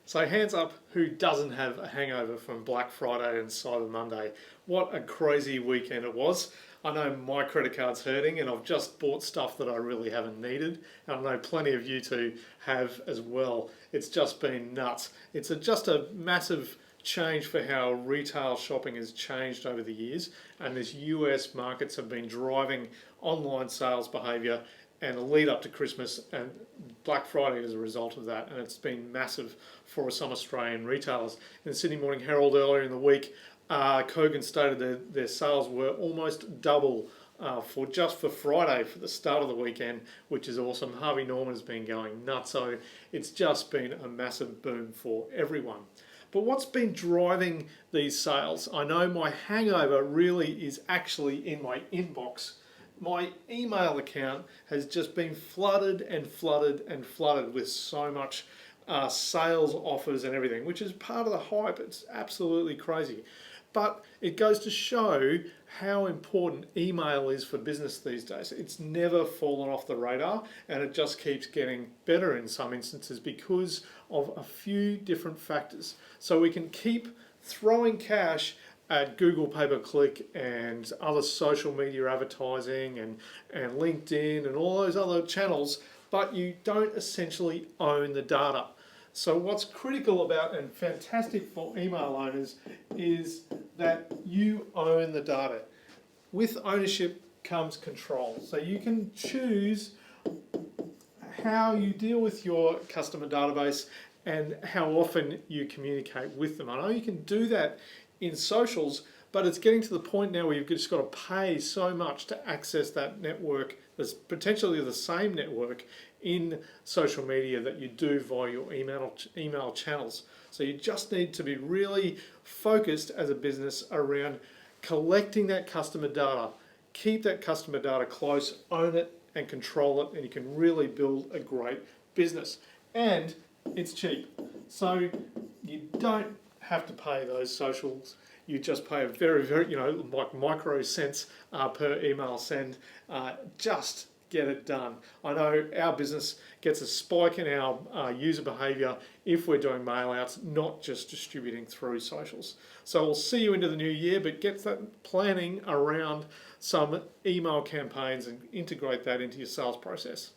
So hands up, who doesn't have a hangover from Black Friday and Cyber Monday? What a crazy weekend it was. I know my credit card's hurting and I've just bought stuff that I really haven't needed. And I know plenty of you two have as well. It's just been nuts. It's just a massive change for how retail shopping has changed over the years, and this US markets have been driving online sales behaviour and a lead up to Christmas and Black Friday as a result of that, and it's been massive for some Australian retailers. In the Sydney Morning Herald earlier in the week, Kogan stated their sales were almost double for Friday, for the start of the weekend, which is awesome. Harvey Norman has been going nuts, so it's just been a massive boom for everyone. But what's been driving these sales? I know my hangover really is actually in my inbox. My email account has just been flooded and flooded and flooded with so much sales offers and everything, which is part of the hype. It's absolutely crazy. But it goes to show how important email is for business these days. It's never fallen off the radar, and it just keeps getting better in some instances because of a few different factors. So we can keep throwing cash at Google pay-per-click and other social media advertising and LinkedIn and all those other channels, but you don't essentially own the data. So what's critical about and fantastic for email owners is that you own the data. With ownership comes control. So you can choose how you deal with your customer database and how often you communicate with them. I know you can do that in socials, but it's getting to the point now where you've just got to pay so much to access that network that's potentially the same network in social media that you do via your email channels. So you just need to be really focused as a business around collecting that customer data. Keep that customer data close, own it and control it, and you can really build a great business. And it's cheap. So you don't have to pay those socials. You just pay a very, like micro cents per email send. Just get it done. I know our business gets a spike in our user behavior if we're doing mail outs, not just distributing through socials. So we'll see you into the new year, but get that planning around some email campaigns and integrate that into your sales process.